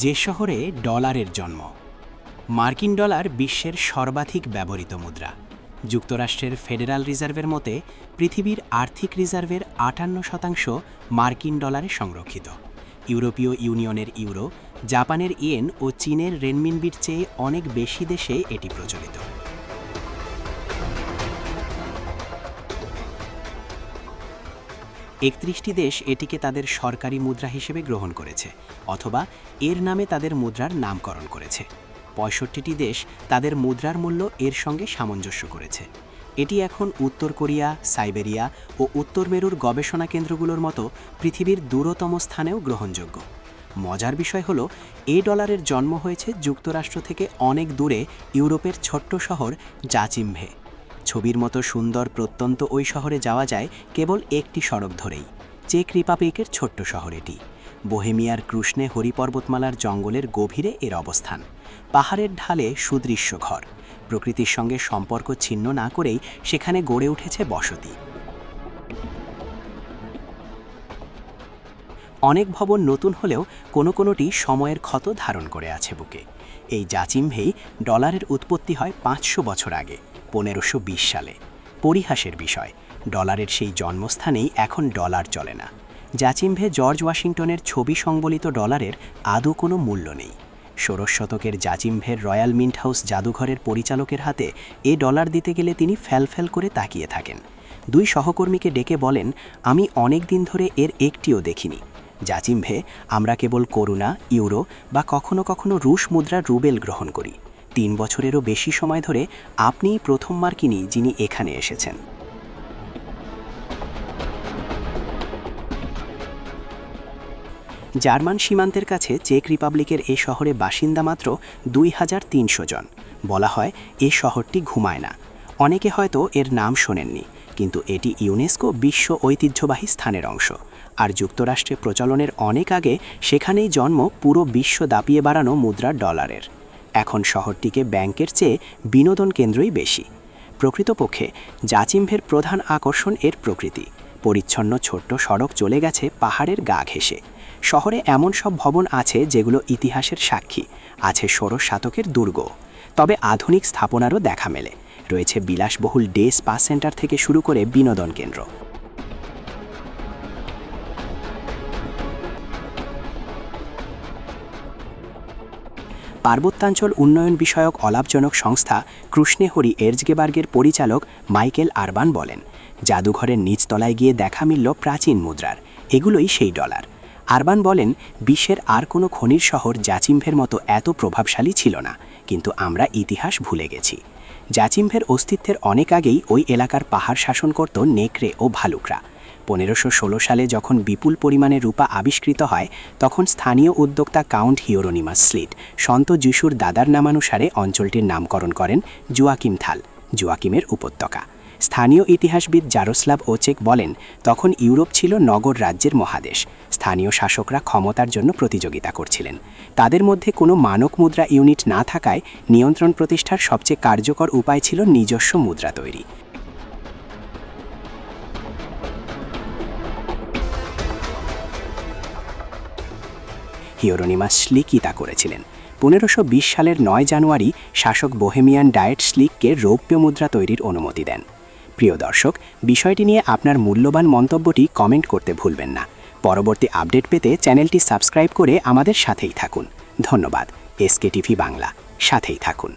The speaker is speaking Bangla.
যে শহরে ডলারের জন্ম। মার্কিন ডলার বিশ্বের সর্বাধিক ব্যবহৃত মুদ্রা। যুক্তরাষ্ট্রের ফেডারাল রিজার্ভের মতে পৃথিবীর আর্থিক রিজার্ভের ৫৮% মার্কিন ডলারে সংরক্ষিত। ইউরোপীয় ইউনিয়নের ইউরো, জাপানের ইয়েন ও চীনের রেনমিনবির চেয়ে অনেক বেশি দেশে এটি প্রচলিত। একত্রিশটি দেশ এটিকে তাদের সরকারি মুদ্রা হিসেবে গ্রহণ করেছে অথবা এর নামে তাদের মুদ্রার নামকরণ করেছে। ৬৫টি দেশ তাদের মুদ্রার মূল্য এর সঙ্গে সামঞ্জস্য করেছে। এটি এখন উত্তর কোরিয়া, সাইবেরিয়া ও উত্তর মেরুর গবেষণা কেন্দ্রগুলোর মতো পৃথিবীর দূরতম স্থানেও গ্রহণযোগ্য। মজার বিষয় হলো, এই ডলারের জন্ম হয়েছে যুক্তরাষ্ট্র থেকে অনেক দূরে ইউরোপের ছোট্ট শহর জাচিমভে। ছবির মতো সুন্দর প্রত্যন্ত ওই শহরে যাওয়া যায় কেবল একটি সড়ক ধরেই। চেক রিপাবলিকের ছোট্ট শহর এটি। বোহেমিয়ার কৃষ্ণে হরিপর্বতমালার জঙ্গলের গভীরে এর অবস্থান। পাহাড়ের ঢালে সুদৃশ্য ঘর। প্রকৃতির সঙ্গে সম্পর্ক ছিন্ন না করেই সেখানে গড়ে উঠেছে বসতি। অনেক ভবন নতুন হলেও কোনোটি সময়ের ক্ষত ধারণ করে আছে বুকে। এই জাচিমভেই ডলারের উৎপত্তি হয় ৫০০ বছর আগে, ১৫২০ সালে। পরিহাসের বিষয়, ডলারের সেই জন্মস্থানেই এখন ডলার চলে না। জাচিমভে জর্জ ওয়াশিংটনের ছবি সংবলিত ডলারের আদৌ কোনো মূল্য নেই। ১৬ শতকের জাচিমভের রয়্যাল মিন্ট হাউস জাদুঘরের পরিচালকের হাতে এ ডলার দিতে গেলে তিনি ফ্যালফ্যাল করে তাকিয়ে থাকেন। ২ সহকর্মীকে ডেকে বলেন, আমি অনেক দিন ধরে এর একটিও দেখিনি। জাচিমভে আমরা কেবল করুণা, ইউরো বা কখনো কখনো রুশ মুদ্রার রুবেল গ্রহণ করি। ৩ বছরেরও বেশি সময় ধরে আপনিই প্রথম মার্কিনী যিনি এখানে এসেছেন। জার্মান সীমান্তের কাছে চেক রিপাবলিকের এ শহরে বাসিন্দা মাত্র ২৩০০ জন। বলা হয় এ শহরটি ঘুমায় না। অনেকে হয়তো এর নাম শোনেননি, কিন্তু এটি ইউনেস্কো বিশ্ব ঐতিহ্যবাহী স্থানের অংশ। আর যুক্তরাষ্ট্রে প্রচলনের অনেক আগে সেখানেই জন্ম পুরো বিশ্ব দাপিয়ে বাড়ানো মুদ্রা ডলারের। এখন শহরটিকে ব্যাংকের চেয়ে বিনোদন কেন্দ্রই বেশি। প্রকৃতপক্ষে জাচিমভের প্রধান আকর্ষণ এর প্রকৃতি। পরিচ্ছন্ন ছোট্ট সড়ক চলে গেছে পাহাড়ের গা ঘেঁষে। শহরে এমন সব ভবন আছে যেগুলো ইতিহাসের সাক্ষী। আছে ১৬ শতকের দুর্গ। তবে আধুনিক স্থাপনারও দেখা মেলে। রয়েছে বিলাসবহুল ডে স্পা সেন্টার থেকে শুরু করে বিনোদন কেন্দ্র। পার্বত্যাঞ্চল উন্নয়ন বিষয়ক অলাভজনক সংস্থা কৃষ্ণেহরি এর্জগেবার্গের পরিচালক মাইকেল আরবান বলেন, জাদুঘরের নিচতলায় গিয়ে দেখা মিলল প্রাচীন মুদ্রার। এগুলোই সেই ডলার। আরবান বলেন, বিশ্বের আর কোনো খনির শহর জাচিমভের মতো এত প্রভাবশালী ছিল না, কিন্তু আমরা ইতিহাস ভুলে গেছি। জাচিমভের অস্তিত্বের অনেক আগেই ওই এলাকার পাহাড় শাসন করত নেকড়ে ও ভালুকরা। ১৫১৬ সালে যখন বিপুল পরিমাণে রূপা আবিষ্কৃত হয়, তখন স্থানীয় উদ্যোক্তা কাউন্ট হিওরোনিমাস স্লিট সন্ত যিশুর দাদার নামানুসারে অঞ্চলটির নামকরণ করেন জোয়াকিম থাল, জোয়াকিমের উপত্যকা। স্থানীয় ইতিহাসবিদ জারোস্লাভ ওচেক বলেন, তখন ইউরোপ ছিল নগর রাজ্যের মহাদেশ। স্থানীয় শাসকরা ক্ষমতার জন্য প্রতিযোগিতা করছিলেন। তাদের মধ্যে কোনো মানক মুদ্রা ইউনিট না থাকায় নিয়ন্ত্রণ প্রতিষ্ঠার সবচেয়ে কার্যকর উপায় ছিল নিজস্ব মুদ্রা তৈরি। হিওরোনিমাস স্লিকই তা করেছিলেন। ১৫২০ সালের ৯ জানুয়ারি শাসক বোহেমিয়ান ডায়েট স্লিককে রৌপ্য মুদ্রা তৈরির অনুমতি দেন। প্রিয় দর্শক, বিষয়টি নিয়ে আপনার মূল্যবান মন্তব্যটি কমেন্ট করতে ভুলবেন না। পরবর্তী আপডেট পেতে চ্যানেলটি সাবস্ক্রাইব করে আমাদের সাথেই থাকুন। ধন্যবাদ। এসকে টিভি বাংলা, সাথেই থাকুন।